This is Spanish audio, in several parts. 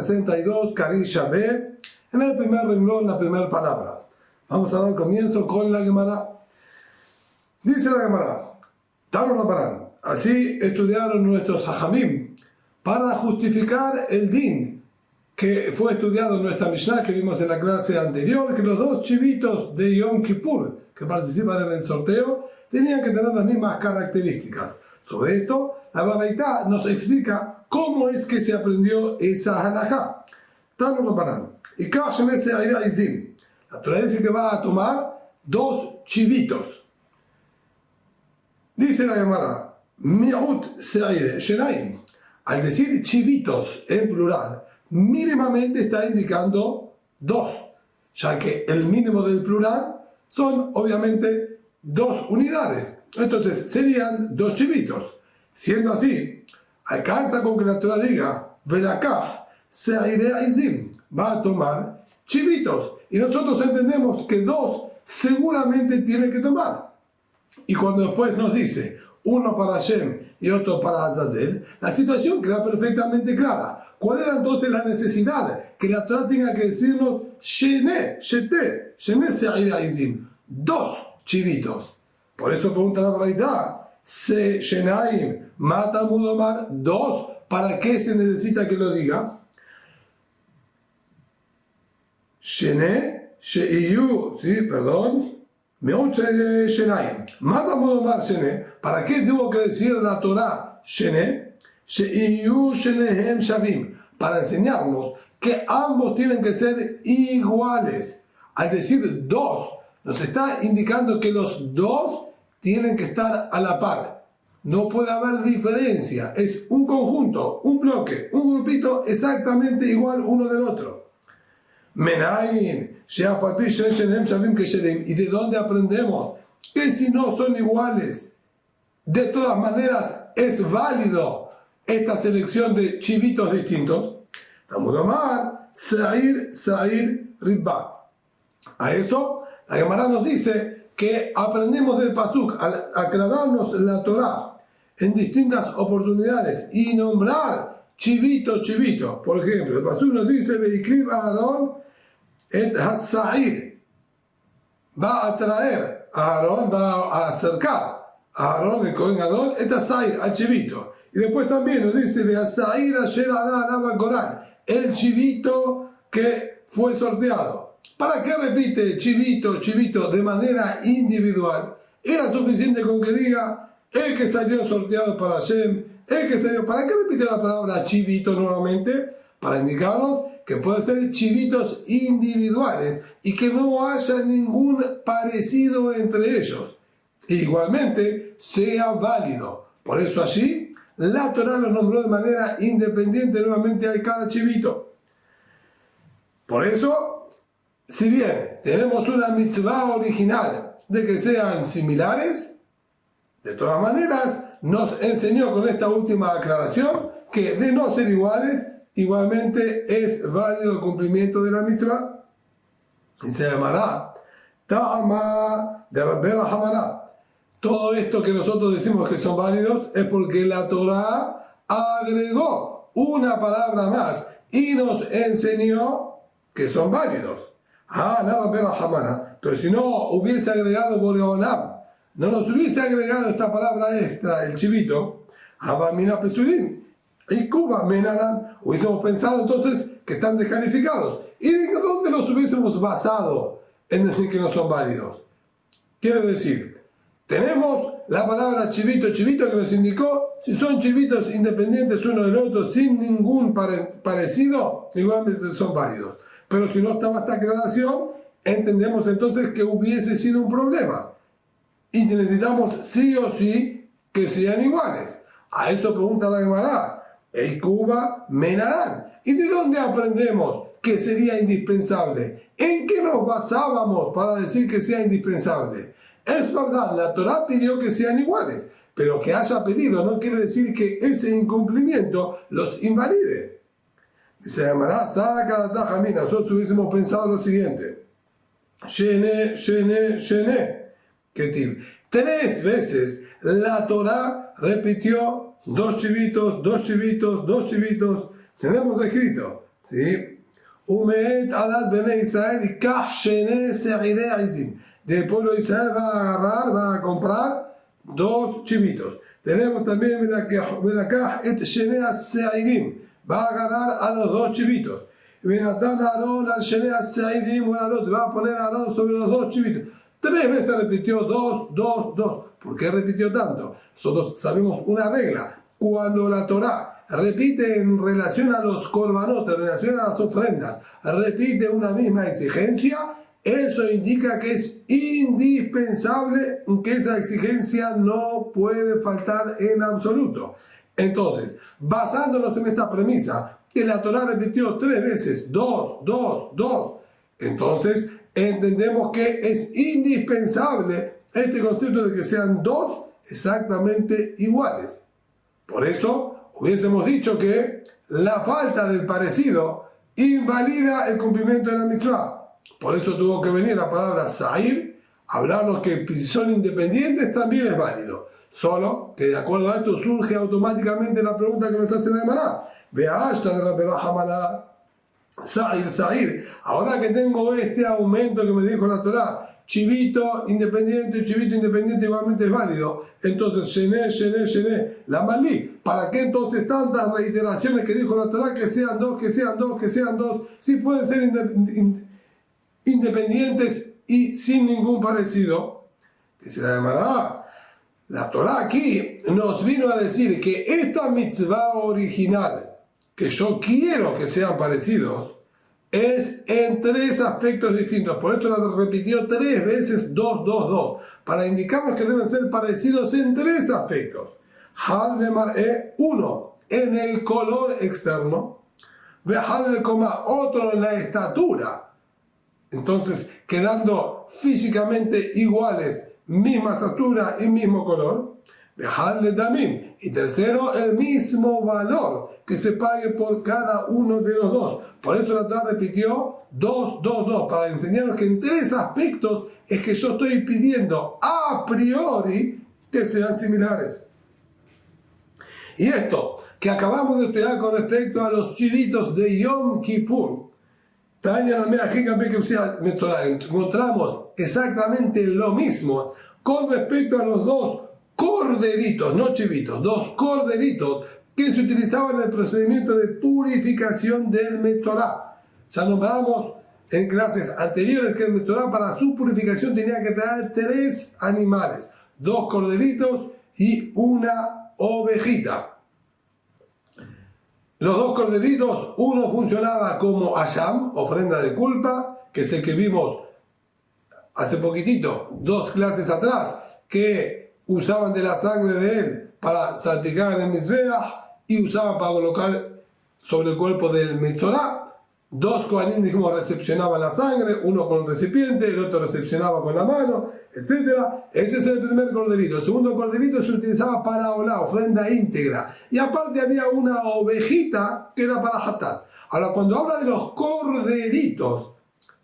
62, Karisha B, en el primer renglón, la primera palabra. Vamos a dar comienzo con la Gemara. Dice la Gemara, Tano Rabarán, así estudiaron nuestros hajamim para justificar el din que fue estudiado en nuestra Mishnah que vimos en la clase anterior, que los dos chivitos de Yom Kippur que participan en el sorteo tenían que tener las mismas características. Sobre esto, la Baraitá nos explica cómo es que se aprendió esa halajá. Tano Rabarán, y la Torah dice que va a tomar 2 chivitos. Dice la Gemara, mi'ut se'ire shenaim. Al decir chivitos en plural, mínimamente está indicando 2, ya que el mínimo del plural son obviamente 2 unidades. Entonces serían 2 chivitos. Siendo así, alcanza con que la Torah diga, velakah se'ire aizim, va a tomar chivitos. Y nosotros entendemos que 2 seguramente tiene que tomar. Y cuando después nos dice uno para Hashem y otro para Azazel, la situación queda perfectamente clara. ¿Cuál era entonces la necesidad? Que la Torah tenga que decirnos Shene, Shete, Shene Se'ir Aizim, 2 chivitos. Por eso pregunta la Braita, Se Shenaim, Mata Mudomar, 2, ¿para qué se necesita que lo diga? Shene, Sheiyu, sí, perdón. ¿Para qué tuvo que decir la Torah Shene? Para enseñarnos que ambos tienen que ser iguales. Al decir 2, nos está indicando que los 2 tienen que estar a la par. No puede haber diferencia. Es un conjunto, un bloque, un grupito exactamente igual uno del otro. Menain, ¿y de dónde aprendemos? Que si no son iguales, de todas maneras es válido esta selección de chivitos distintos. Tamuromar, Sa'ir, Ribba. A eso, la Gemara nos dice que aprendemos del Pasuk al aclararnos la Torah en distintas oportunidades y nombrar chivito. Por ejemplo, el Pasuk nos dice, Veikriv a Adón, et Hasair, va a traer a Aarón, va a acercar a Aarón, el Cohen Gadol, et Hasair, al chivito. Y después también nos dice de Hasair ayer alaba Corán, el chivito que fue sorteado. ¿Para qué repite chivito de manera individual? Era suficiente con que diga el que salió sorteado para Hashem, el que salió. ¿Para qué repite la palabra chivito nuevamente? Para indicarnos que pueden ser chivitos individuales y que no haya ningún parecido entre ellos. Igualmente, sea válido. Por eso allí, la Torah los nombró de manera independiente nuevamente a cada chivito. Por eso, si bien tenemos una mitzvah original de que sean similares, de todas maneras, nos enseñó con esta última aclaración que de no ser iguales, igualmente es válido el cumplimiento de la mitzvah. Y se llamará Ta'ama de Rabbera Hamará. Todo esto que nosotros decimos que son válidos es porque la Torah agregó una palabra más y nos enseñó que son válidos. La Rabbera Hamará. Pero si no hubiese agregado Boreolam, no nos hubiese agregado esta palabra extra, el chivito, Habamina Pesulim y Cuba Menaran, hubiésemos pensado entonces que están descalificados. ¿Y de dónde nos hubiésemos basado en decir que no son válidos? Quiere decir, tenemos la palabra chivito que nos indicó, si son chivitos independientes uno del otro, sin ningún parecido, igualmente son válidos. Pero si no estaba esta aclaración, entendemos entonces que hubiese sido un problema. Y necesitamos sí o sí que sean iguales. A eso pregunta la Gemara. El Cuba Menarán. ¿Y de dónde aprendemos que sería indispensable? ¿En qué nos basábamos para decir que sea indispensable? Es verdad, la Torah pidió que sean iguales, pero que haya pedido no quiere decir que ese incumplimiento los invalide. Se llamará Saca la Tajamina. Nosotros hubiésemos pensado lo siguiente: Shene. ¿Qué 3 veces la Torah repitió 2 chivitos. Tenemos escrito ¿sí? Umet adat bene Israel y kashene se'ire izim. Del pueblo de Israel va a comprar 2 chivitos. Tenemos también Belakah et Shenea Seirim. Va a agarrar a los 2 chivitos. Benatán Aarón al Shenea Seirim va a poner a Aarón sobre los 2 chivitos. 3 veces repitió 2, 2, 2. ¿Por qué repitió tanto? Nosotros sabemos una regla. Cuando la Torá repite en relación a los korbanot, en relación a las ofrendas, repite una misma exigencia, eso indica que es indispensable, que esa exigencia no puede faltar en absoluto. Entonces, basándonos en esta premisa, que la Torá repitió 3 veces, 2, 2, 2, entonces entendemos que es indispensable este concepto de que sean 2 exactamente iguales. Por eso, hubiésemos dicho que la falta del parecido invalida el cumplimiento de la mitzvah. Por eso tuvo que venir la palabra Sa'ir, hablarnos que si son independientes también es válido. Solo que de acuerdo a esto surge automáticamente la pregunta que nos hace la Gemara. Vea hasta de la Beraja Maná. Sa'ir, Sa'ir. Ahora que tengo este aumento que me dijo la Torá, chivito independiente igualmente es válido. Entonces, Shené, la malí. ¿Para qué entonces tantas reiteraciones que dijo la Torá que sean 2, que sean 2, que sean 2? Si pueden ser independientes y sin ningún parecido. Dice la Gemara, la Torá aquí nos vino a decir que esta mitzvah original, que yo quiero que sean parecidos, es en 3 aspectos distintos. Por esto la repitió 3 veces 2, 2, 2, para indicarnos que deben ser parecidos en 3 aspectos. Hal de mar'e, 1 en el color externo, Hal de coma, otro en la estatura. Entonces, quedando físicamente iguales, misma estatura y mismo color. Dejadle también. Y tercero, el mismo valor que se pague por cada uno de los 2. Por eso la Torá repitió 2, 2, 2, para enseñarnos que en 3 aspectos es que yo estoy pidiendo a priori que sean similares. Y esto que acabamos de estudiar con respecto a los chivitos de Yom Kippur, encontramos exactamente lo mismo con respecto a los 2 corderitos, no chivitos, 2 corderitos que se utilizaban en el procedimiento de purificación del Metzorá. Ya nombramos en clases anteriores que el Metzorá para su purificación tenía que traer 3 animales, 2 corderitos y una ovejita. Los 2 corderitos, uno funcionaba como Asham, ofrenda de culpa, que es el que vimos hace poquitito, 2 clases atrás, que usaban de la sangre de él para salpicar en el Mizbeach y usaban para colocar sobre el cuerpo del Metzorá. 2 kohanim, dijimos, recepcionaban la sangre, uno con el recipiente, el otro recepcionaba con la mano, etc. Ese es el primer corderito. El segundo corderito se utilizaba para olá, ofrenda íntegra. Y aparte había una ovejita que era para hatat. Ahora, cuando habla de los corderitos,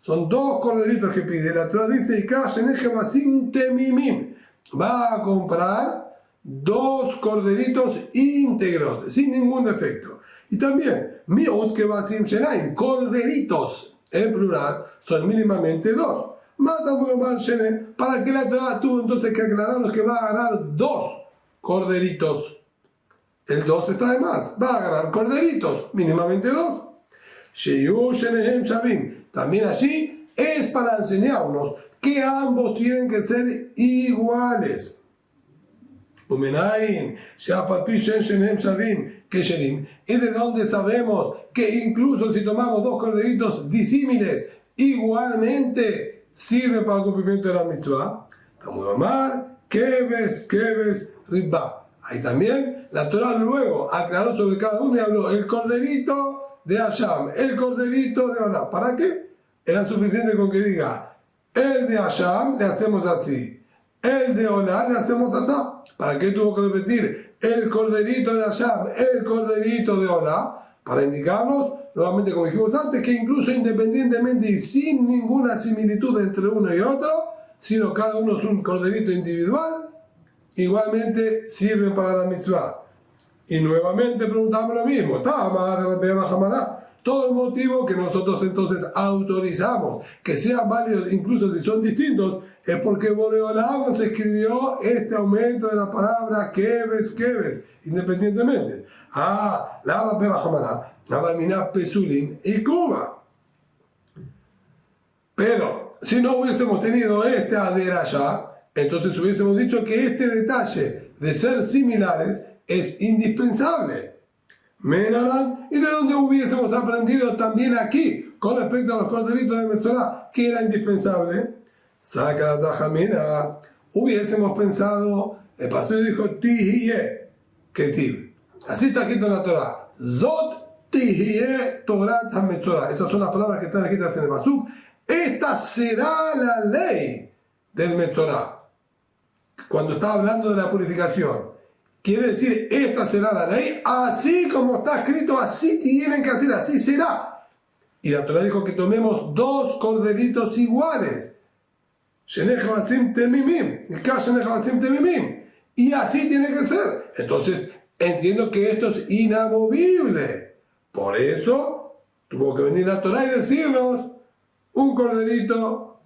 son 2 corderitos que pide. La Torá dice, va a comprar 2 corderitos íntegros, sin ningún defecto. Y también, miut que va sin shenaim, corderitos, en plural, son mínimamente 2. Para que la Torá tuvo entonces que aclararnos que va a ganar 2 corderitos. El 2 está de más, va a ganar corderitos, mínimamente 2. También allí es para enseñarnos que ambos tienen que ser iguales. ¿Y de dónde sabemos que incluso si tomamos 2 corderitos disímiles, igualmente sirve para el cumplimiento de la mitzvah? Ahí también la Torá luego aclaró sobre cada uno y habló el corderito de Asham, el corderito de Olá. ¿Para qué? Era suficiente con que diga el de Asham le hacemos así, el de Olá le hacemos así. ¿Para qué tuvo que repetir el corderito de Asham, el corderito de Olá? Para indicarnos, nuevamente como dijimos antes, que incluso independientemente y sin ninguna similitud entre uno y otro, sino cada uno es un corderito individual, igualmente sirven para la mitzvah. Y nuevamente preguntamos lo mismo. Todo el motivo que nosotros entonces autorizamos que sean válidos incluso si son distintos es porque Boreolam nos escribió este aumento de la palabra keves, independientemente. La Berajamana, la Pesulim y Cuba. Pero si no hubiésemos tenido este Aderashá, entonces hubiésemos dicho que este detalle de ser similares es indispensable. Menalan, y de donde hubiésemos aprendido también aquí con respecto a los corderitos de Metzorah que era indispensable. Saca la tajamina, hubiésemos pensado, el pastor dijo Tihiye Ketiv, así está escrito en la Torah, Zot Tihiye Torah Metzorah, esas son las palabras que están escritas en el Pasuk. Esta será la ley del Metzorah cuando está hablando de la purificación. Quiere decir, esta será la ley, así como está escrito, así tienen que hacer, así será. Y la Torah dijo que tomemos 2 corderitos iguales. Y así tiene que ser. Entonces, entiendo que esto es inamovible. Por eso, tuvo que venir la Torah y decirnos, un corderito,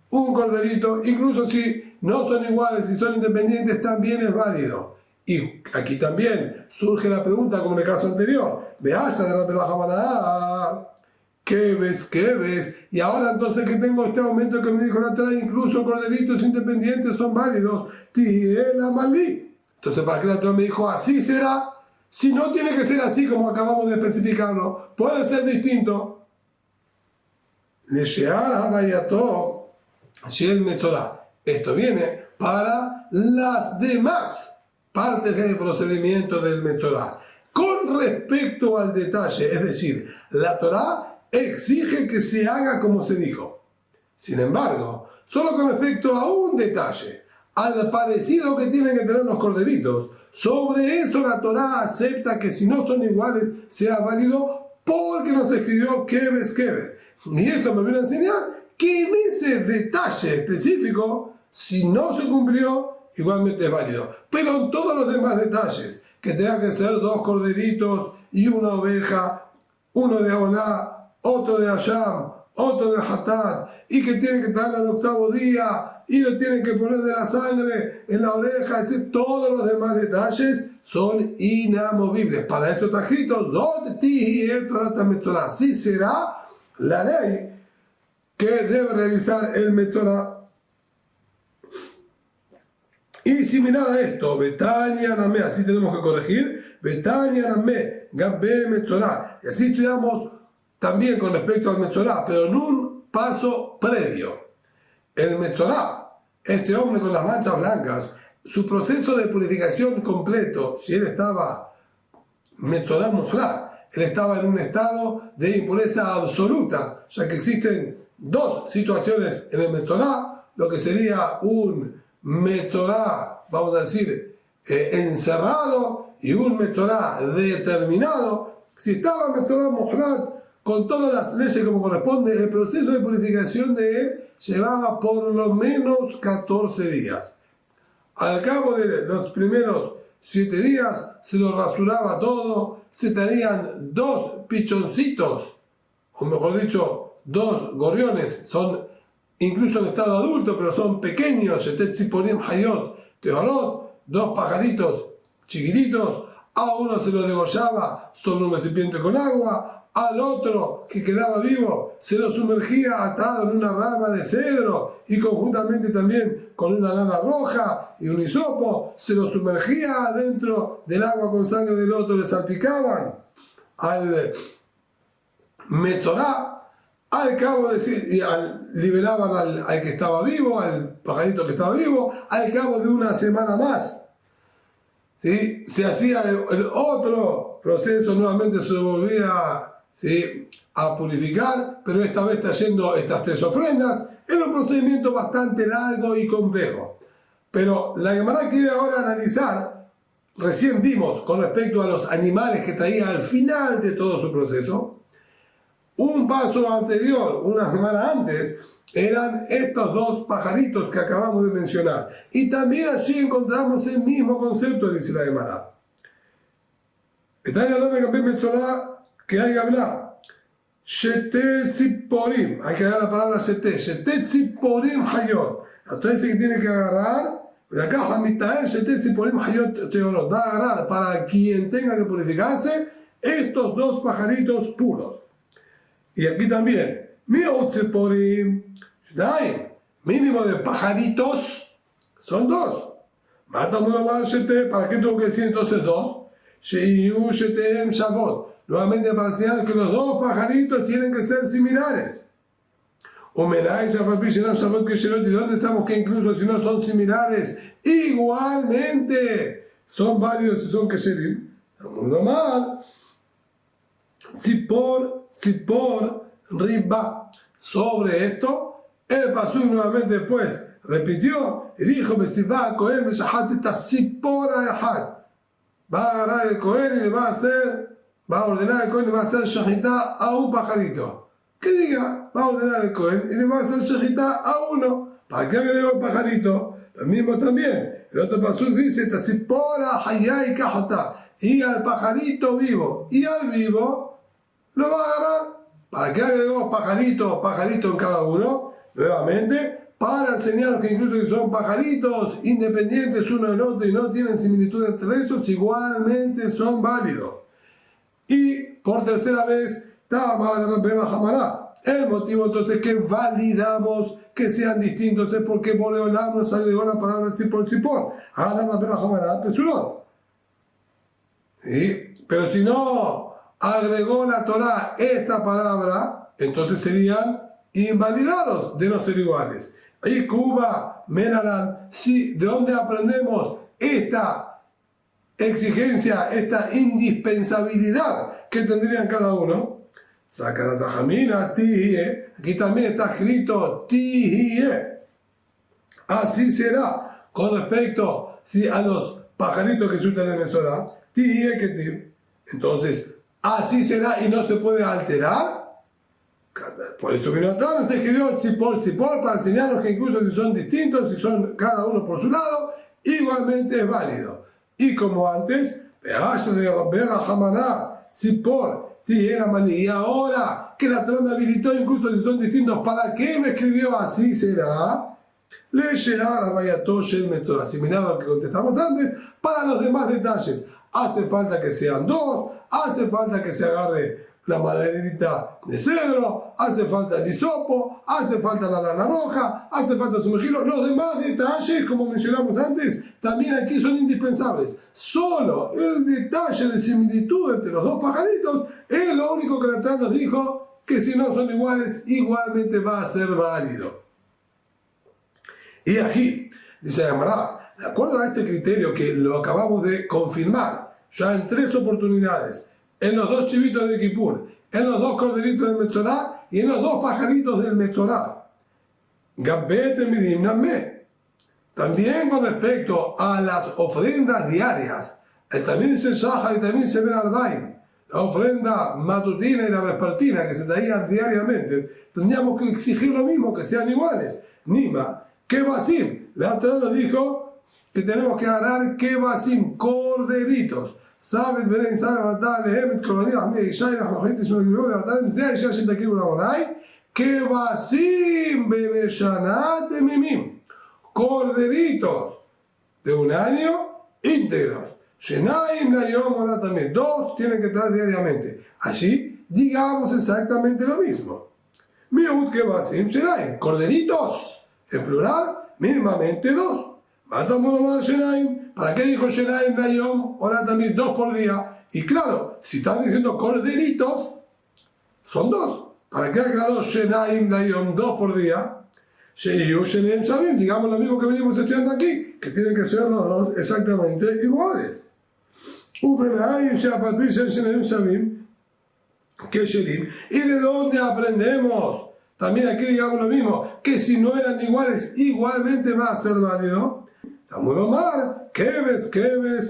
incluso si no son iguales, si son independientes, también es válido. Y aquí también surge la pregunta, como en el caso anterior, ve hasta de la Berajamana, ¿qué ves? Y ahora entonces que tengo este aumento que me dijo la Torah, incluso corderitos independientes son válidos, Tiela Malí. Entonces, ¿para qué la Torah me dijo así será? Si no tiene que ser así como acabamos de especificarlo, puede ser distinto. Esto viene para las demás partes del procedimiento del Metzorah. Con respecto al detalle, es decir, la Torah exige que se haga como se dijo. Sin embargo, solo con respecto a un detalle, al parecido que tienen que tener los corderitos, sobre eso la Torah acepta que si no son iguales sea válido porque nos escribió keves. Y eso me viene a enseñar que en ese detalle específico, si no se cumplió, igualmente es válido. Pero en todos los demás detalles, que tengan que ser 2 corderitos y una oveja, uno de Oná, otro de Asham, otro de Hatat, y que tienen que estar al 8º día, y lo tienen que poner de la sangre en la oreja, etc. Todos los demás detalles son inamovibles. Para eso está escrito, así será la ley que debe realizar el Metzorah. Y similar a esto, Betania Name, así tenemos que corregir, Betania Name, Gabbe Metzorah. Y así estudiamos también con respecto al Metzorah, pero en un paso previo. El Metzorah, este hombre con las manchas blancas, su proceso de purificación completo, si él estaba Metzorah Muhlat, él estaba en un estado de impureza absoluta, ya que existen 2 situaciones en el Metzorah, lo que sería un Metzorah, vamos a decir, encerrado, y un Metzorah determinado. Si estaba Metzorah Muhlat con todas las leyes como corresponde, el proceso de purificación de él llevaba por lo menos 14 días. Al cabo de los primeros 7 días se lo rasuraba todo, se tenían 2 pichoncitos, o mejor dicho, 2 gorriones, son incluso en estado adulto, pero son pequeños, 2 pajaritos chiquititos, a uno se lo degollaba sobre un recipiente con agua, al otro que quedaba vivo se lo sumergía atado en una rama de cedro y conjuntamente también con una lana roja y un hisopo, se lo sumergía adentro del agua con sangre del otro, le salpicaban al Metzorah. Al cabo de liberaban al que estaba vivo, al pajarito que estaba vivo, al cabo de una semana más, ¿sí? Se hacía el otro proceso, nuevamente se volvía, ¿sí?, a purificar, pero esta vez trayendo estas 3 ofrendas. Era un procedimiento bastante largo y complejo. Pero la Gemara quiere ahora analizar, recién vimos con respecto a los animales que traía al final de todo su proceso. Un paso anterior, una semana antes, eran estos 2 pajaritos que acabamos de mencionar. Y también allí encontramos el mismo concepto, dice la Gemara. Está en la norma de Metzorah que hay que hablar. Shete Tziporim. Hay que agarrar la palabra Shete. Shete Tziporim Hayot. Entonces dice que tiene que agarrar. De acá, Hamitael Shete Tziporim Hayot Teorot. Va a agarrar para quien tenga que purificarse estos dos pajaritos puros. Y aquí también. Miot Tziporim. Mínimo de pajaritos son dos. Mátame uno más Shete. ¿Para qué tengo que decir entonces dos? Sheiyu Sheteem Shavot. Nuevamente para enseñar que los dos pajaritos tienen que ser similares. ¿Y dónde estamos que incluso si no son similares, igualmente son válidos si son kesherim? Muy normal. Si por riba. Sobre esto, el pasuk nuevamente después repitió y dijo: va a agarrar el Cohen y le va a ordenar el Cohen y le va a hacer shahitá a un pajarito. Que diga, va a ordenar el Cohen y le va a hacer shahitá a uno. ¿Para qué agregó el pajarito? Lo mismo también. El otro pasuk dice: Tasipora hayai kahotá. Y al pajarito vivo. Y al vivo lo va a agarrar. ¿Para qué agregó pajarito en cada uno? Nuevamente, para enseñar que incluso si son pajaritos independientes uno del otro y no tienen similitud entre ellos, igualmente son válidos. Y por tercera vez, el motivo entonces que validamos que sean distintos es porque Boreolam nos agregó la palabra Tzipor. Pero si no agregó la Torah esta palabra, entonces serían invalidados de no ser iguales. Y Cuba, Menalan, sí, ¿de dónde aprendemos esta exigencia, esta indispensabilidad que tendrían cada uno? Aquí también está escrito Tihie. Así será con respecto a los pajaritos que se usan en Mesorá. Tihie Ketiv. Entonces, así será y no se puede alterar. Por eso vino atrás, se escribió Tzipor para enseñarnos que incluso si son distintos, si son cada uno por su lado, igualmente es válido. Y como antes, Tzipor, y ahora que la Torah me habilitó incluso si son distintos, ¿para qué me escribió así será? Similar a lo que contestamos antes, para los demás detalles. Hace falta que sean dos, hace falta que se agarre la maderita de cedro, hace falta el hisopo, hace falta la lana roja, hace falta sumergirlo. Los demás detalles, como mencionamos antes, también aquí son indispensables. Solo el detalle de similitud entre los dos pajaritos es lo único que la Torah nos dijo que si no son iguales, igualmente va a ser válido. Y aquí, dice Gemara, de acuerdo a este criterio que lo acabamos de confirmar ya en 3 oportunidades, en los 2 chivitos de Kippur, en los 2 corderitos del Metzorá y en los 2 pajaritos del Metzorá. También con respecto a las ofrendas diarias, también se Shahar y también se Ben Arbaim, la ofrenda matutina y la vespertina que se traían diariamente, tendríamos que exigir lo mismo, que sean iguales. Nima, Kebasim, la Torah nos dijo que tenemos que agarrar Kebasim, corderitos. ¿Sabes? Ven, ¿sabes? Lehem, Koronim, Ahmed, Ishai, Rahmachit, Ishmael, Lehem, Zeh, Ishai, Shintakim, Ramonai, Kebasim, Beneshanat, Mimim. Corderitos de un año íntegros. Shenaim, Layom, ahora también. 2 tienen que estar diariamente. Allí digamos exactamente lo mismo. Miut, Kebasim, Shenaim. Corderitos, en plural, mínimamente 2. ¿Para qué dijo Shenaim Layom? Ahora también 2 por día. Y claro, si están diciendo corderitos, son 2. ¿Para qué ha quedado Shenaim Layom 2 por día? Sheiyu Shenaim Shavim, digamos lo mismo que venimos estudiando aquí, que tienen que ser los 2 exactamente iguales. Ubenayim Shafat Shenaim Shavim, que Shelim. ¿Y de dónde aprendemos? También aquí digamos lo mismo, que si no eran iguales, igualmente va a ser válido. Estamos normal, Keves,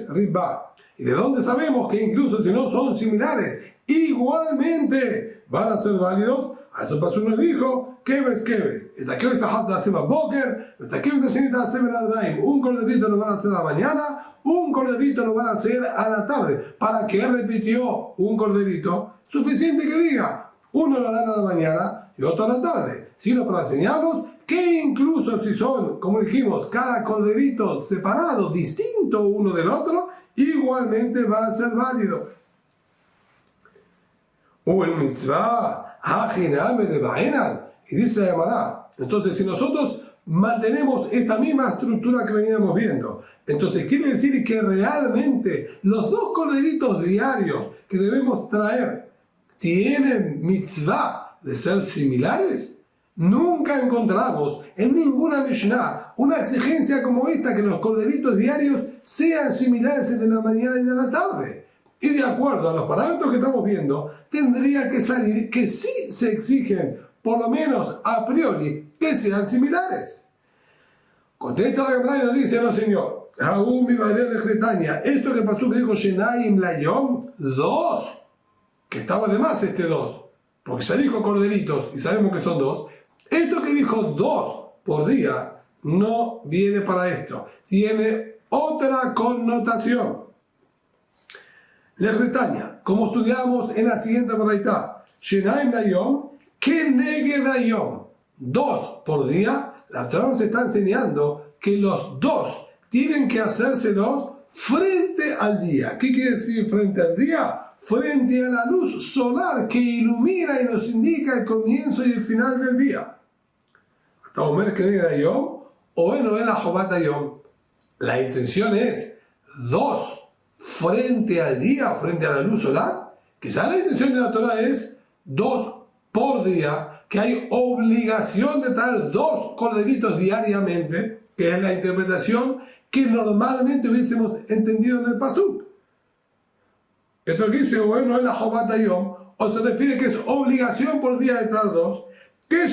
Riba. ¿Y de dónde sabemos que incluso si no son similares, igualmente van a ser válidos? A eso pasó nos dijo, Keves. Esta Keves Ahat la Seba Boker, esta Keves Ashenita la Seba Ardaim. Un corderito lo van a hacer a la mañana, un corderito lo van a hacer a la tarde. ¿Para qué repitió un corderito? Suficiente que diga Uno lo harán a la mañana y otro a la tarde, sino para enseñarnos que incluso si son, como dijimos, cada corderito separado, distinto uno del otro, igualmente va a ser válido. O el mitzvah, hajiname de baenan, y dice la Gemara. Entonces, si nosotros mantenemos esta misma estructura que veníamos viendo, entonces quiere decir que realmente los dos corderitos diarios que debemos traer tienen mitzvah de ser similares. Nunca encontramos en ninguna Mishnah una exigencia como esta, que los corderitos diarios sean similares entre la mañana y la tarde. Y de acuerdo a los parámetros que estamos viendo, tendría que salir que sí se exigen, por lo menos a priori, que sean similares. Contesta la Gemara y nos dice: no señor, esto que pasó que dijo Shenaim Layom, 2, que estaba de más este 2, porque ya dijo corderitos y sabemos que son 2. Esto que dijo 2 por día no viene para esto, tiene otra connotación. Lejretaña, como estudiamos en la siguiente paraita, Shenaim Layom, Keneged Hayom, 2 por día. La Torah nos está enseñando que los 2 tienen que hacérselos frente al día. ¿Qué quiere decir frente al día? Frente a la luz solar que ilumina y nos indica el comienzo y el final del día. Hasta Omer Keneged Hayom, o en la Jobat Hayom. La intención es 2 frente al día, frente a la luz solar. Quizá la intención de la Torah es 2 por día, que hay obligación de traer 2 corderitos diariamente, que es la interpretación que normalmente hubiésemos entendido en el pasuk. Esto que dice, bueno, es la Jobat Hayom, o se refiere que es obligación por día de traer 2, que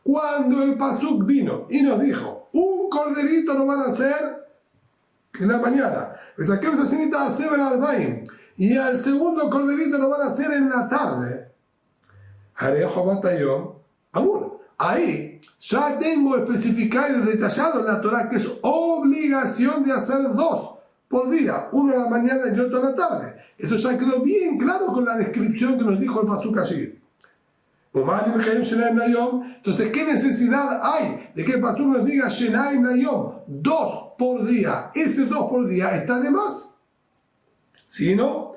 cuando el pasuk vino y nos dijo, un corderito lo van a hacer en la mañana, y al segundo corderito lo van a hacer en la tarde, ahí ya tengo especificado y detallado en la Torah que es obligación de hacer 2 por día, uno en la mañana y otro en la tarde. Eso ya quedó bien claro con la descripción que nos dijo el pasuk allí. Entonces, ¿qué necesidad hay de que el pasuk nos diga Shenaim Layom, 2 por día? Ese 2 por día está de más. Sino,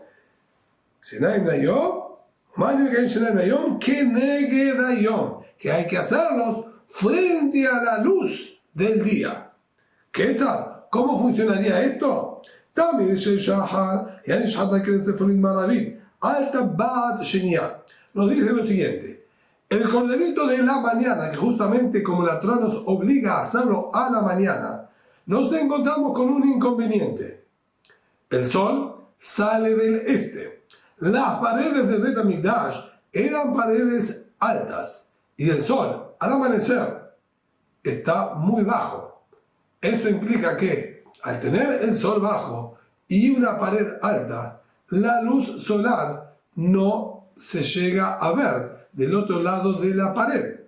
Shenaim Layom, Keneged Hayom, que hay que hacerlos frente a la luz del día. ¿Qué tal? ¿Cómo funcionaría esto? Nos dice lo siguiente: el corderito de la mañana, que justamente como la Torah nos obliga a hacerlo a la mañana, nos encontramos con un inconveniente. El sol sale del este. Las paredes del Bet HaMikdash eran paredes altas y el sol al amanecer está muy bajo. Eso implica que al tener el sol bajo y una pared alta, la luz solar no se llega a ver del otro lado de la pared.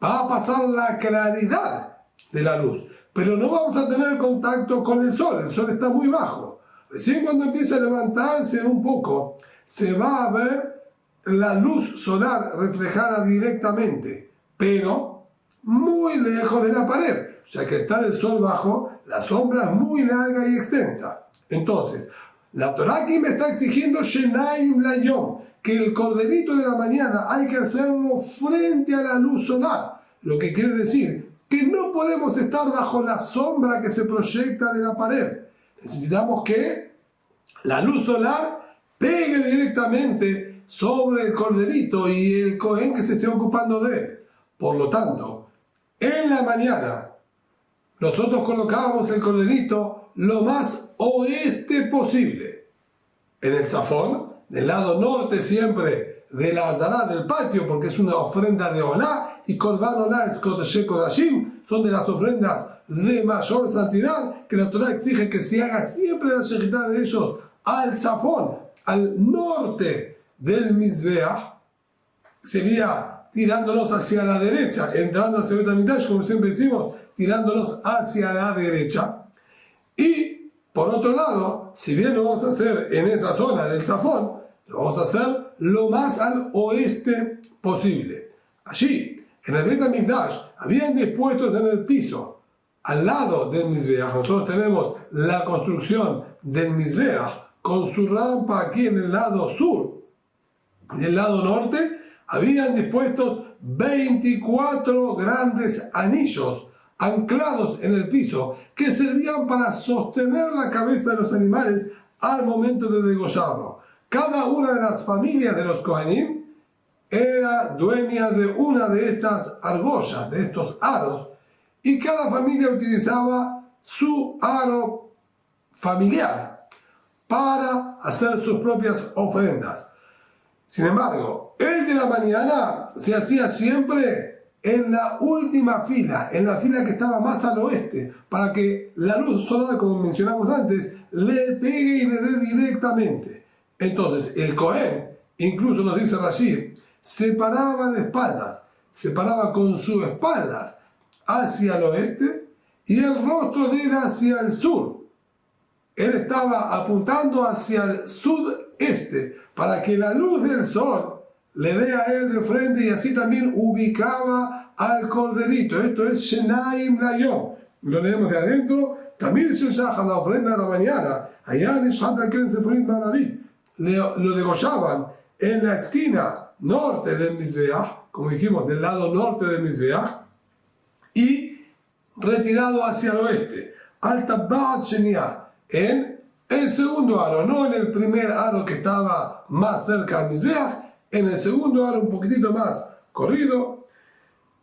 Va a pasar la claridad de la luz, pero no vamos a tener contacto con el sol está muy bajo. Recién cuando empieza a levantarse un poco, se va a ver la luz solar reflejada directamente, pero muy lejos de la pared, ya que está el sol bajo, la sombra es muy larga y extensa. Entonces, la Torah aquí me está exigiendo Shenaim Layom, que el corderito de la mañana hay que hacerlo frente a la luz solar, lo que quiere decir que no podemos estar bajo la sombra que se proyecta de la pared. Necesitamos que la luz solar pegue directamente sobre el corderito y el cohen que se esté ocupando de él. Por lo tanto, en la mañana nosotros colocábamos el corderito lo más oeste posible, en el zafón, del lado norte siempre de la azará del patio, porque es una ofrenda de Olá, y Korban Olá es Kodeshé Kodashim, son de las ofrendas de mayor santidad, que la Torah exige que se haga siempre la shejitá de ellos al zafón, al norte del Mizbeach, sería tirándonos hacia la derecha, entrando hacia el Bet HaMikdash, como siempre decimos, tirándonos hacia la derecha. Y por otro lado, si bien lo vamos a hacer en esa zona del zafón, lo vamos a hacer lo más al oeste posible. Allí, en el Bet HaMikdash, habían dispuestos en el piso, al lado del Mizbeach. Nosotros tenemos la construcción del Mizbeach con su rampa aquí en el lado sur. Del lado norte, habían dispuestos 24 grandes anillos anclados en el piso que servían para sostener la cabeza de los animales al momento de degollarlo. Cada una de las familias de los Kohanim era dueña de una de estas argollas, de estos aros, y cada familia utilizaba su aro familiar para hacer sus propias ofrendas. Sin embargo, el de la mañana se hacía siempre en la última fila, en la fila que estaba más al oeste, para que la luz solar, como mencionamos antes, le pegue y le dé directamente. Entonces, el Cohen, incluso nos dice Rashi, se paraba de espaldas, se paraba con sus espaldas hacia el oeste y el rostro de él hacia el sur. Él estaba apuntando hacia el sudeste para que la luz del sol le dé a él de frente y así también ubicaba al corderito. Esto es Shenaim Layom. Lo leemos de adentro. También se llama la ofrenda de la mañana. Allá en Shabbat Keren Seforim Barabit lo degollaban en la esquina norte del Mizbeach, como dijimos, del lado norte del Mizbeach, y retirado hacia el oeste. Al Tabbat Shenia, en el segundo aro, no en el primer aro que estaba más cerca del Mizbeach, en el segundo aro un poquitito más corrido.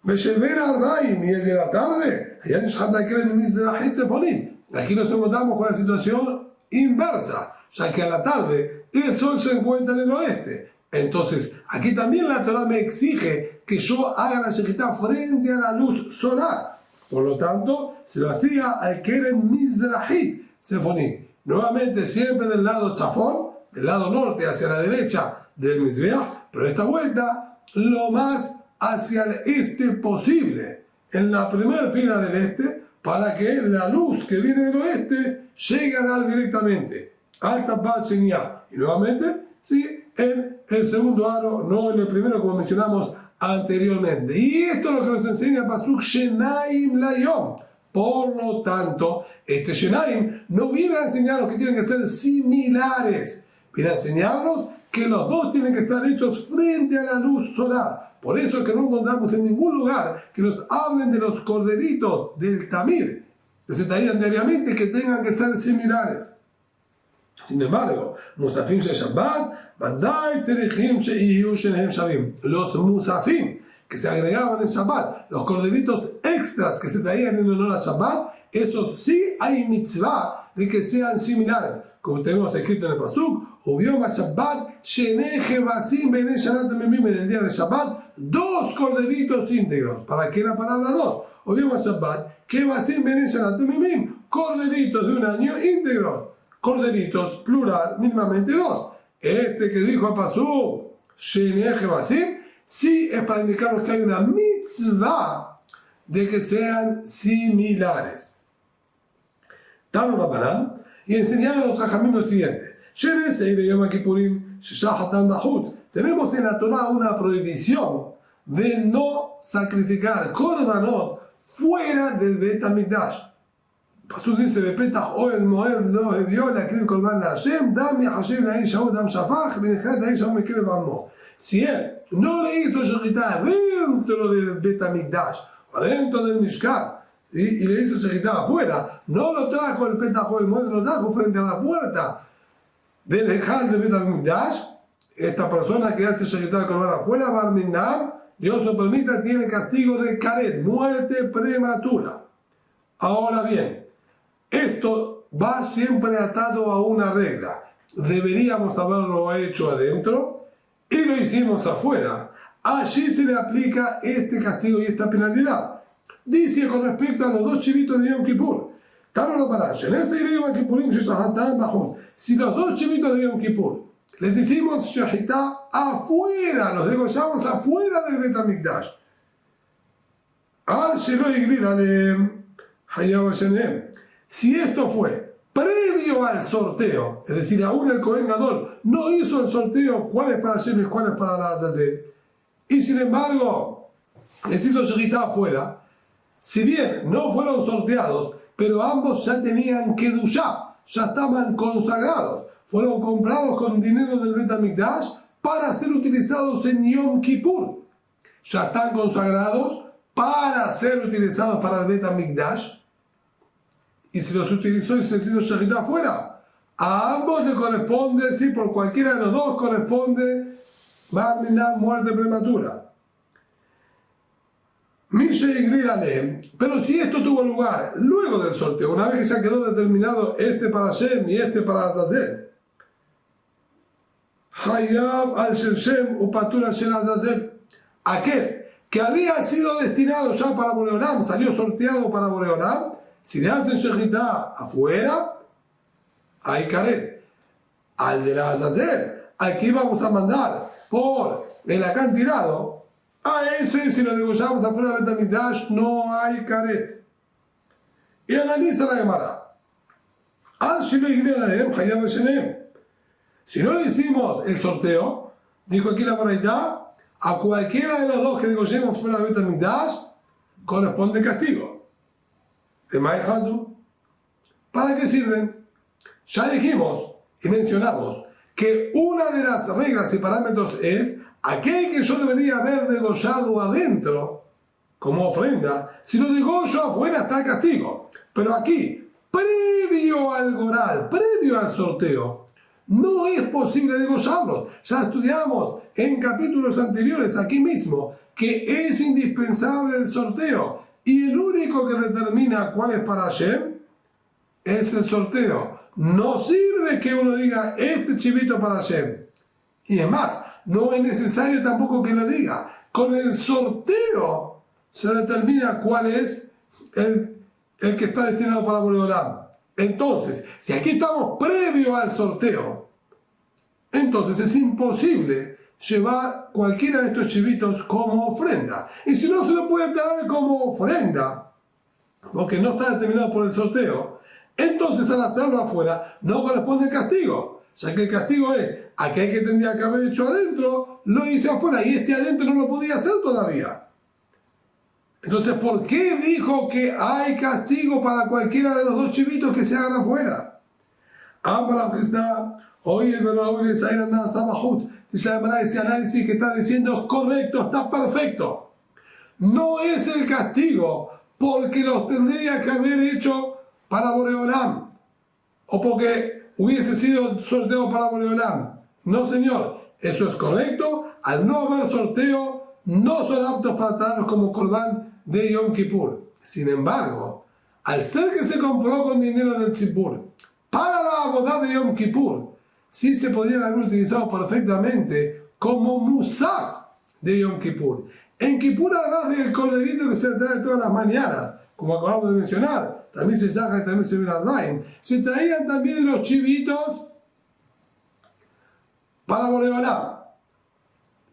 Beshever Ardaim, y el de la tarde, allá en Shabbat Keren Mizrahit Seforim. Aquí nos encontramos con la situación inversa, ya que a la tarde el sol se encuentra en el oeste. Entonces, aquí también la Torah me exige que yo haga la shejitá frente a la luz solar. Por lo tanto, se lo hacía al Keren Mizrahit Seforim. Nuevamente, siempre del lado chafón, del lado norte hacia la derecha del Mizbeach, pero esta vuelta lo más hacia el este posible, en la primera fila del este, para que la luz que viene del oeste llegue a dar directamente al Tabbat Shenia. Y nuevamente, sí, en el segundo aro, no en el primero como mencionamos anteriormente. Y esto es lo que nos enseña Pasuk Shenaim Layom. Por lo tanto, este Shenaim no viene a enseñarnos que tienen que ser similares, viene a enseñarnos que los dos tienen que estar hechos frente a la luz solar. Por eso es que no encontramos en ningún lugar que nos hablen de los corderitos del Tamid, que se traían diariamente, que tengan que ser similares. Sin embargo, Musafim de Shabbat, los Musafim que se agregaban en Shabbat, los corderitos extras que se traían en honor a Shabbat, esos sí hay mitzvah de que sean similares. Como tenemos escrito en el Pasuk, Ubiom Shabbat, Sheneje Basim Bene Shanat Memim, en el día de Shabbat, 2 corderitos íntegros. ¿Para qué la palabra 2? Ubiom Shabbat, que Basim Bene Shanat Memim, corderitos de un año íntegros. Corderitos, plural, mínimamente 2. Este que dijo a Pasuk, Sheneje Basim, sí es para indicarnos que hay una mitzvah de que sean similares. Tanu Rabbanan, y enseñaron a los Jajamim lo siguiente: tenemos en la Torah una prohibición de no sacrificar korbanot fuera del Bet HaMikdash. Pasuk dice: Bepetach Ohel Moed lo hevió להקריב קורבן להשם, דם יחשב לאיש ההוא דם שפך, ונחלת האיש ההוא מקרב עמו. Si él no le hizo shechitá dentro del Bet HaMikdash, o dentro del Mishkan, y le hizo shechitá afuera, no lo trajo el Petach Ohel Moed, lo trajo frente a la puerta del Ejal del Bet HaMikdash, esta persona que hace shechitá korban afuera, Bar Minnam, Dios lo permita, tiene castigo de karet, muerte prematura. Ahora bien, esto va siempre atado a una regla. Deberíamos haberlo hecho adentro y lo hicimos afuera. Allí se le aplica este castigo y esta penalidad. Dice con respecto a los 2 chivitos de Yom Kippur. Si los 2 chivitos de Yom Kippur les hicimos shechitá afuera, los degollamos afuera del Bet HaMikdash, si esto fue previo previo al sorteo, es decir, aún el Cohen Gadol no hizo el sorteo cuál es para Hashem y cuál es para la Azazel, y sin embargo les hizo shechitá afuera, si bien no fueron sorteados, pero ambos ya tenían kedushá, ya estaban consagrados, fueron comprados con dinero del Bet HaMikdash para ser utilizados en Yom Kippur, ya están consagrados para ser utilizados para el Bet HaMikdash, y si los utilizó y se hizo shechitá afuera, a ambos le corresponde, si por cualquiera de los dos corresponde, muerte prematura. Pero si esto tuvo lugar luego del sorteo, una vez que ya quedó determinado este para Shem y este para Azazel, Hayab al Shem upatur al Azazel, aquel que había sido destinado ya para Boreolam, salió sorteado para Boreolam, si le hacen shechitá afuera, hay caret. Al de la Azazel, al que íbamos a mandar por el acantilado, a ese, si lo degollamos afuera del Bet HaMikdash, no hay caret. Y analiza la Gemara. Si no le hicimos el sorteo, dijo aquí la Baraitá, a cualquiera de los dos que degollemos fuera del Bet HaMikdash, corresponde castigo. ¿De Mai Hazu? ¿Para qué sirven? Ya dijimos y mencionamos que una de las reglas y parámetros es aquel que yo debería haber degollado adentro como ofrenda, si lo degollo afuera está el castigo. Pero aquí, previo al goral, previo al sorteo, no es posible degollarlos. Ya estudiamos en capítulos anteriores aquí mismo que es indispensable el sorteo y el único que determina cuál es para Hashem es el sorteo. No sirve que uno diga este chivito para Hashem. Y es más, no es necesario tampoco que lo diga. Con el sorteo se determina cuál es el que está destinado para Boreolam. Entonces, si aquí estamos previo al sorteo, entonces es imposible llevar cualquiera de estos chivitos como ofrenda. Y si no se lo puede traer como ofrenda, porque no está determinado por el sorteo, entonces al hacerlo afuera no corresponde el castigo, ya que el castigo es aquel que tendría que haber hecho adentro, lo hice afuera y este adentro no lo podía hacer todavía. Entonces, ¿por qué dijo que hay castigo para cualquiera de los dos chivitos que se hagan afuera? Hoy el verdadero ese análisis que está diciendo es correcto, está perfecto. No es el castigo porque los tendría que haber hecho para Boreolam o porque hubiese sido sorteo para Boreolam. No, señor, eso es correcto. Al no haber sorteo, no son aptos para traerlos como Corbán de Yom Kippur. Sin embargo, al ser que se compró con dinero del Tzipur para la boda de Yom Kippur, sí se podrían haber utilizado perfectamente como musaf de Yom Kippur. En Kippur, además del corderito que se trae todas las mañanas, como acabamos de mencionar, también se saca y también se ve al Daim, se traían también los chivitos para Boreolam.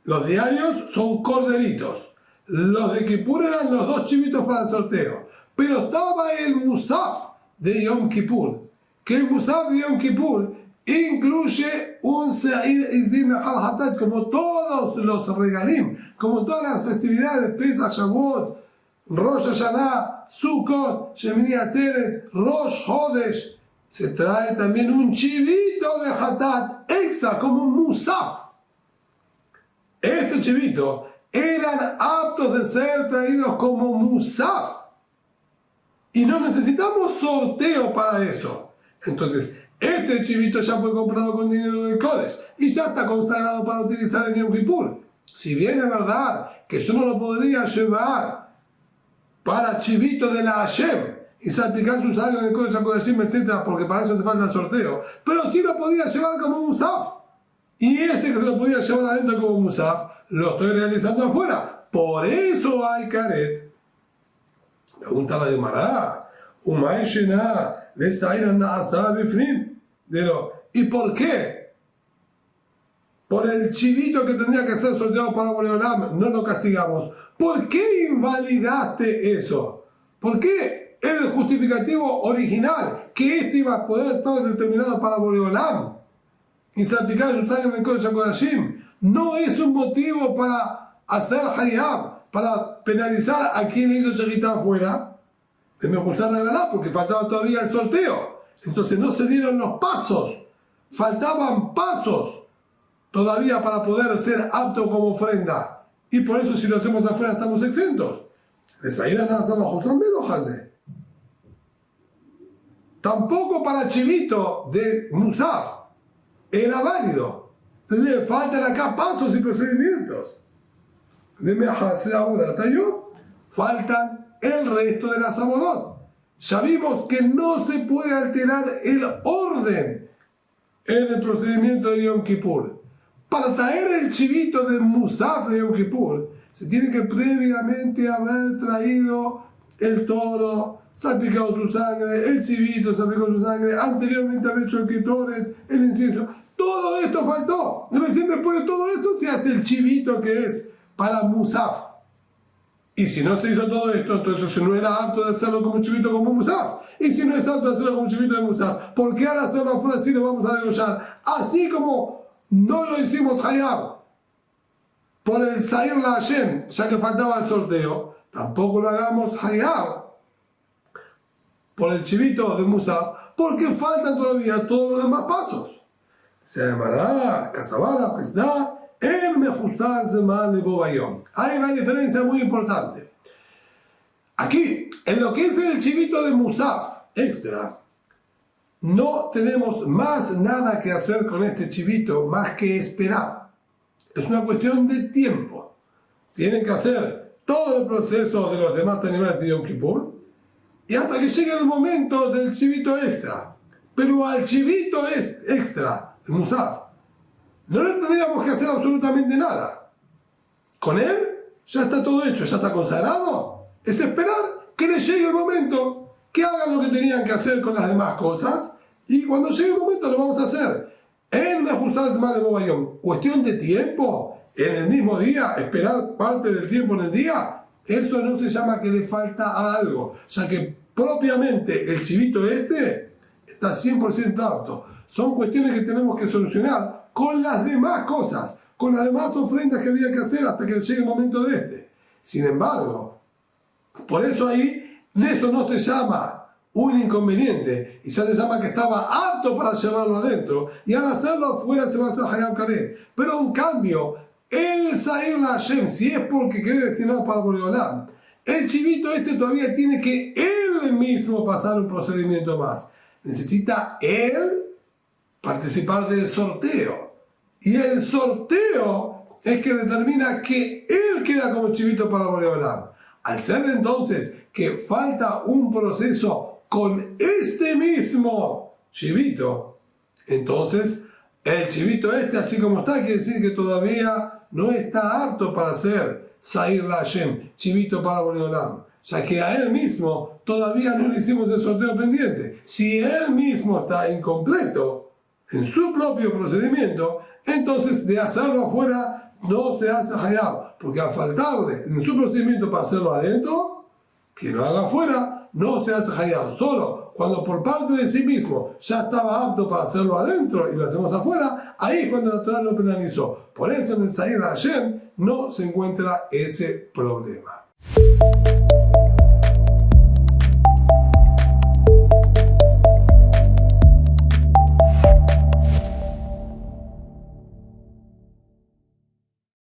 Los diarios son corderitos. Los de Kippur eran los dos chivitos para el sorteo. Pero estaba el musaf de Yom Kippur, que el musaf de Yom Kippur incluye un Seir Izim Echal Hatat, como todos los regalim, como todas las festividades, Pesach, Shavuot, Rosh Hashanah, Sukkot, Shemini Atzeret, Rosh Hodesh. Se trae también un chivito de Hatat extra, como un musaf. Estos chivitos eran aptos de ser traídos como musaf. Y no necesitamos sorteo para eso. Entonces, este chivito ya fue comprado con dinero del Kodesh y ya está consagrado para utilizar en Yom Kippur. Si bien es verdad que yo no lo podría llevar para chivito de la Hashem y salpicar su sangre en el Kodesh HaKodashim, etc., porque para eso hace falta el sorteo, pero sí lo podía llevar como musaf. Y ese que lo podía llevar adentro como musaf, lo estoy realizando afuera. Por eso hay caret. Pregunta la Gemara, ¿y por qué? Por el chivito que tendría que ser sorteado para Boreolam, no lo castigamos. ¿Por qué invalidaste eso? ¿Por qué el justificativo original, que este iba a poder estar determinado para Boreolam y salpicar su sangre en el Kodesh HaKodashim, no es un motivo para hacer hayab, para penalizar a quien hizo Shechitá afuera de Mejuzar de Graná, porque faltaba todavía el sorteo. Entonces no se dieron los pasos, faltaban pasos todavía para poder ser apto como ofrenda. Y por eso si lo hacemos afuera estamos exentos. Tampoco para chivito de Musaf era válido. Entonces le faltan acá pasos y procedimientos. Faltan el resto de las abodot. Ya vimos que no se puede alterar el orden en el procedimiento de Yom Kippur. Para traer el chivito de Musaf de Yom Kippur, se tiene que previamente haber traído el toro, salpicado su sangre, el chivito salpicado su sangre, anteriormente haber hecho el ketoret, el incienso. Todo esto faltó. Y recién después de todo esto se hace el chivito que es para Musaf. Y si no se hizo todo esto, entonces no era apto de hacerlo como chivito como Musaf. Y si no es apto de hacerlo como chivito de Musaf, ¿por qué al hacerlo afuera sí lo vamos a degollar? Así como no lo hicimos hayab por el Sair la Hashem, ya que faltaba el sorteo, tampoco lo hagamos hayab por el chivito de Musaf, porque faltan todavía todos los demás pasos. Se llamará Casabara, Pesda, el Mejuzar Zeman de Bobayón. Hay una diferencia muy importante. Aquí, en lo que es el chivito de Musaf extra, no tenemos más nada que hacer con este chivito más que esperar. Es una cuestión de tiempo. Tienen que hacer todo el proceso de los demás animales de Yom Kippur y hasta que llegue el momento del chivito extra. Pero al chivito extra de Musaf no le tendríamos que hacer absolutamente nada. Con él ya está todo hecho, ya está consagrado. Es esperar que le llegue el momento, que hagan lo que tenían que hacer con las demás cosas, y cuando llegue el momento lo vamos a hacer. En Mejuzar Zeman de Bobayón, cuestión de tiempo, en el mismo día, esperar parte del tiempo en el día, eso no se llama que le falta algo, ya que propiamente el chivito está 100% apto. Son cuestiones que tenemos que solucionar con las demás cosas, con las demás ofrendas que había que hacer hasta que llegue el momento de este. Sin embargo, por eso ahí, eso no se llama un inconveniente, y ya se llama que estaba apto para llevarlo adentro, y al hacerlo afuera se va a hacer Hayab Karet. Pero en cambio, el Sair la Hashem, si es porque quede destinado para Boreolam, el chivito todavía tiene que él mismo pasar un procedimiento más. Necesita él participar del sorteo. Y el sorteo es que determina que él queda como chivito para Boreolam. Al ser entonces que falta un proceso con este mismo chivito, entonces el chivito así como está, quiere decir que todavía no está apto para ser Sair la Hashem, chivito para Boreolam, ya que a él mismo todavía no le hicimos el sorteo pendiente. Si él mismo está incompleto en su propio procedimiento, entonces de hacerlo afuera no se hace hayab, porque al faltarle en su procedimiento para hacerlo adentro, que lo haga afuera, no se hace hayab. Solo cuando por parte de sí mismo ya estaba apto para hacerlo adentro y lo hacemos afuera, ahí es cuando la Torah lo penalizó. Por eso en el Sair la Hashem no se encuentra ese problema.